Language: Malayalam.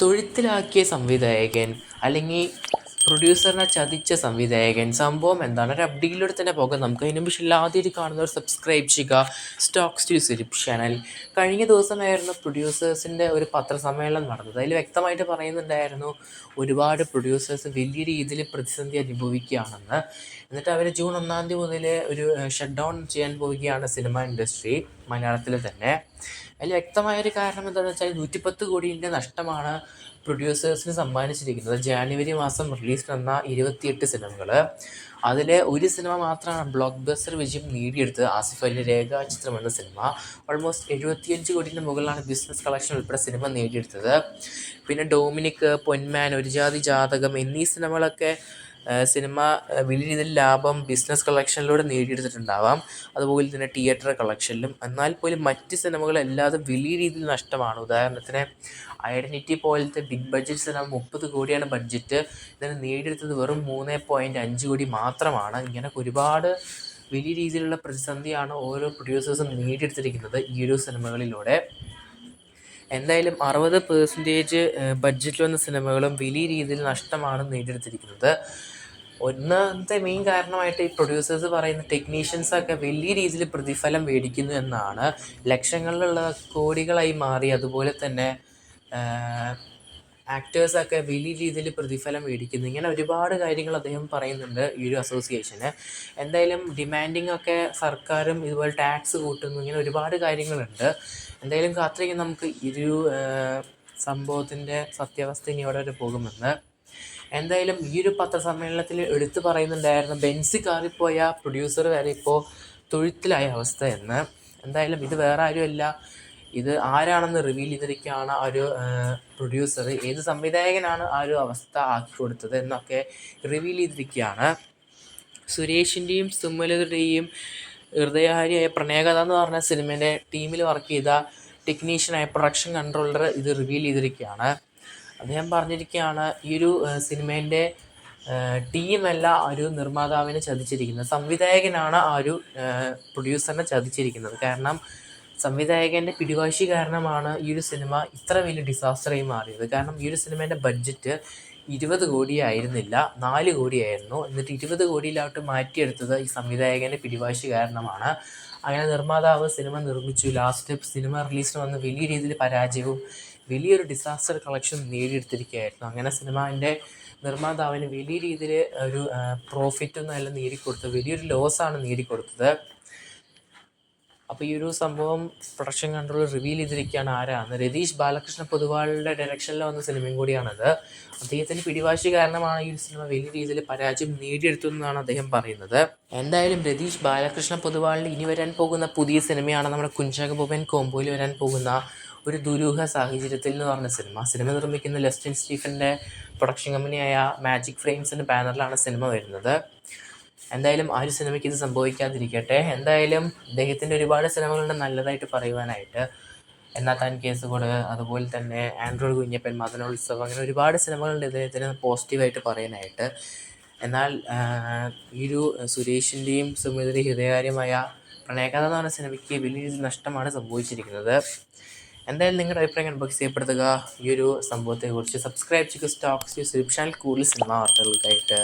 തൊഴുത്തിലാക്കിയ സംവിധായകൻ അല്ലെങ്കിൽ പ്രൊഡ്യൂസറിനെ ചതിച്ച സംവിധായകൻ. സംഭവം എന്താണ്? ഒരു അപ്ഡേറ്റിലൂടെ തന്നെ പോകാം നമുക്ക്. അതിന് മുമ്പ് ആദ്യമായിട്ട് കാണുന്നവർ സബ്സ്ക്രൈബ് ചെയ്യുക സ്റ്റോക്സ് ടു യൂട്യൂബ് ചാനൽ. കഴിഞ്ഞ ദിവസമായിരുന്നു പ്രൊഡ്യൂസേഴ്സിൻ്റെ ഒരു പത്രസമ്മേളനം നടന്നത്. അതിൽ വ്യക്തമായിട്ട് പറയുന്നുണ്ടായിരുന്നു ഒരുപാട് പ്രൊഡ്യൂസേഴ്സ് വലിയ രീതിയിൽ പ്രതിസന്ധി അനുഭവിക്കുകയാണെന്ന്. എന്നിട്ട് അവർ ജൂൺ 1 മുതൽ ഒരു ഷട്ട് ഡൗൺ ചെയ്യാൻ പോവുകയാണ് സിനിമ ഇൻഡസ്ട്രി, മലയാളത്തിൽ തന്നെ. അതിൽ വ്യക്തമായൊരു കാരണം എന്താണെന്ന് വെച്ചാൽ 110 കോടിയുടെ നഷ്ടമാണ് പ്രൊഡ്യൂസേഴ്സിന് സമ്മാനിച്ചിരിക്കുന്നത്. ജാനുവരി മാസം റിലീസ് വന്ന 28 സിനിമകൾ, അതിൽ ഒരു സിനിമ മാത്രമാണ് ബ്ലോക്ക് ബസ്റ്റർ വിജയം നേടിയെടുത്തത്. ആസിഫ് അലി രേഖാചിത്രം എന്ന സിനിമ ഓൾമോസ്റ്റ് 75 കോടിയുടെ മുകളിലാണ് ബിസിനസ് കളക്ഷൻ ഉൾപ്പെടെ സിനിമ നേടിയെടുത്തത്. പിന്നെ ഡൊമിനിക്, പൊന്മാൻ, ഒരു ജാതി ജാതകം എന്നീ സിനിമകളൊക്കെ സിനിമ വലിയ രീതിയിൽ ലാഭം ബിസിനസ് കളക്ഷനിലൂടെ നേടിയെടുത്തിട്ടുണ്ടാവാം, അതുപോലെ തന്നെ തിയേറ്റർ കളക്ഷനിലും. എന്നാൽ പോലും മറ്റ് സിനിമകളല്ലാതെ വലിയ രീതിയിൽ നഷ്ടമാണ്. ഉദാഹരണത്തിന് ഐഡൻറ്റിറ്റി പോലത്തെ ബിഗ് ബഡ്ജറ്റ് സിനിമ 30 കോടിയാണ് ബഡ്ജറ്റ്, ഇതിന് നേടിയെടുത്തത് വെറും 3.5 കോടി മാത്രമാണ്. ഇങ്ങനെ ഒരുപാട് വലിയ രീതിയിലുള്ള പ്രതിസന്ധിയാണ് ഓരോ പ്രൊഡ്യൂസേഴ്സും നേടിയെടുത്തിരിക്കുന്നത് ഈ ഒരു സിനിമകളിലൂടെ. എന്തായാലും 60% ബഡ്ജറ്റിൽ വന്ന സിനിമകളും വലിയ രീതിയിൽ നഷ്ടമാണ് നേടിയെടുത്തിരിക്കുന്നത്. ഒന്നാമത്തെ മെയിൻ കാരണമായിട്ട് ഈ പ്രൊഡ്യൂസേഴ്സ് പറയുന്ന ടെക്നീഷ്യൻസൊക്കെ വലിയ രീതിയിൽ പ്രതിഫലം മേടിക്കുന്നു എന്നാണ്. ലക്ഷങ്ങളിലുള്ള കോടികളായി മാറി. അതുപോലെ തന്നെ ആക്ടേഴ്സൊക്കെ വലിയ രീതിയിൽ പ്രതിഫലം മേടിക്കുന്നു. ഇങ്ങനെ ഒരുപാട് കാര്യങ്ങൾ അദ്ദേഹം പറയുന്നുണ്ട് ഈ ഒരു അസോസിയേഷന്. എന്തായാലും ഡിമാൻഡിങ് ഒക്കെ സർക്കാരും ഇതുപോലെ ടാക്സ് കൂട്ടുന്നു, ഇങ്ങനെ ഒരുപാട് കാര്യങ്ങളുണ്ട്. എന്തായാലും കാത്തിരിക്കും നമുക്ക് ഒരു സംഭവത്തിൻ്റെ സത്യാവസ്ഥ ഇനി എവിടെ വരെ പോകുമെന്ന്. എന്തായാലും ഈ ഒരു പത്രസമ്മേളനത്തിൽ എടുത്തു പറയുന്നുണ്ടായിരുന്നു ബെൻസി കാറിപ്പോയ പ്രൊഡ്യൂസർ വരെ ഇപ്പോൾ തൊഴുത്തിലായ അവസ്ഥ എന്ന്. എന്തായാലും ഇത് വേറെ ആരുമല്ല, ഇത് ആരാണെന്ന് റിവീൽ ചെയ്തിരിക്കുകയാണ്. ആ ഒരു പ്രൊഡ്യൂസർ, ഏത് സംവിധായകനാണ് ആ ഒരു അവസ്ഥ ആക്കി കൊടുത്തത് എന്നൊക്കെ റിവീൽ ചെയ്തിരിക്കുകയാണ്. സുരേഷിൻ്റെയും സുമലതയുടെയും ഹൃദയഹാരിയായ പ്രണയകഥ എന്ന് പറഞ്ഞ സിനിമേൻ്റെ ടീമിൽ വർക്ക് ചെയ്ത ടെക്നീഷ്യനായ പ്രൊഡക്ഷൻ കൺട്രോളർ ഇത് റിവീൽ ചെയ്തിരിക്കുകയാണ്. അദ്ദേഹം പറഞ്ഞിരിക്കുകയാണ് ഈ ഒരു സിനിമേൻ്റെ ടീമല്ല ഒരു നിർമ്മാതാവിനെ ചതിച്ചിരിക്കുന്നത്, സംവിധായകനാണ് ആ ഒരു പ്രൊഡ്യൂസറിനെ ചതിച്ചിരിക്കുന്നത്. കാരണം സംവിധായകൻ്റെ പിടിവാശി കാരണമാണ് ഈ ഒരു സിനിമ ഇത്ര വലിയ ഡിസാസ്റ്ററായി മാറിയത്. കാരണം ഈ ഒരു സിനിമേൻ്റെ ബഡ്ജറ്റ് 20 കോടിയായിരുന്നില്ല, 4 കോടിയായിരുന്നു. എന്നിട്ട് 20 കോടിയിലോട്ട് മാറ്റിയെടുത്തത് ഈ സംവിധായകൻ്റെ പിടിവാശി കാരണമാണ്. അങ്ങനെ നിർമ്മാതാവ് സിനിമ നിർമ്മിച്ചു. ലാസ്റ്റ് സിനിമ റിലീസിന് വന്ന് വലിയ രീതിയിൽ പരാജയവും വലിയൊരു ഡിസാസ്റ്റർ കളക്ഷൻ നേടിയെടുത്തിരിക്കുകയായിരുന്നു. അങ്ങനെ സിനിമേൻ്റെ നിർമ്മാതാവിന് വലിയ രീതിയിൽ ഒരു പ്രോഫിറ്റൊന്നും അല്ല നേടിക്കൊടുത്തത്, വലിയൊരു ലോസാണ് നേടിക്കൊടുത്തത്. അപ്പോൾ ഈ ഒരു സംഭവം പ്രൊഡക്ഷൻ കൺട്രോളർ റിവീൽ ചെയ്തിരിക്കുകയാണ് ആരാണ്. രതീഷ് ബാലകൃഷ്ണ പൊതുവാളുടെ ഡയറക്ഷനിൽ വന്ന സിനിമയും കൂടിയാണത്. അദ്ദേഹത്തിൻ്റെ പിടിവാശി കാരണമാണ് ഈ സിനിമ വലിയ രീതിയിൽ പരാജയം നേടിയെടുത്തതെന്നാണ് അദ്ദേഹം പറയുന്നത്. എന്തായാലും രതീഷ് ബാലകൃഷ്ണ പൊതുവാളിൽ ഇനി വരാൻ പോകുന്ന പുതിയ സിനിമയാണ് നമ്മുടെ കുഞ്ചാക്കോ ബോബൻ കോംബോയിൽ വരാൻ പോകുന്ന ഒരു ദുരൂഹ സാഹചര്യത്തിൽ എന്ന് പറഞ്ഞ സിനിമ നിർമ്മിക്കുന്ന ലെസ്റ്റിൻ സ്റ്റീഫൻ്റെ പ്രൊഡക്ഷൻ കമ്പനിയായ മാജിക് ഫ്രെയിംസിൻ്റെ ബാനറിലാണ് സിനിമ വരുന്നത്. എന്തായാലും ആ ഒരു സിനിമയ്ക്ക് ഇത് സംഭവിക്കാതിരിക്കട്ടെ. എന്തായാലും അദ്ദേഹത്തിൻ്റെ ഒരുപാട് സിനിമകളുണ്ട് നല്ലതായിട്ട് പറയുവാനായിട്ട്. എന്നാ താൻ കേസുകോട്, അതുപോലെ തന്നെ ആൻഡ്രോയിഡ് കുഞ്ഞപ്പൻ, മദനോത്സവം, അങ്ങനെ ഒരുപാട് സിനിമകളുണ്ട് ഇദ്ദേഹത്തിന് പോസിറ്റീവായിട്ട് പറയാനായിട്ട്. എന്നാൽ ഈ ഒരു സുരേഷിൻ്റെയും സുമിതയുടെ ഹൃദയകാര്യമായ പ്രണയകഥ എന്ന് പറഞ്ഞ സിനിമയ്ക്ക് വലിയ നഷ്ടമാണ് സംഭവിച്ചിരിക്കുന്നത്. എന്തായാലും നിങ്ങളുടെ അഭിപ്രായം കമന്റ് ചെയ്യപ്പെടുത്തുക. ഈ ഒരു സംഭവത്തെക്കുറിച്ച് സബ്സ്ക്രൈബ് ചെയ്യുക സ്റ്റോക്സ് യൂട്യൂബ് ചാനൽ കൂടുതൽ സിനിമ വാർത്തകൾക്കായിട്ട്.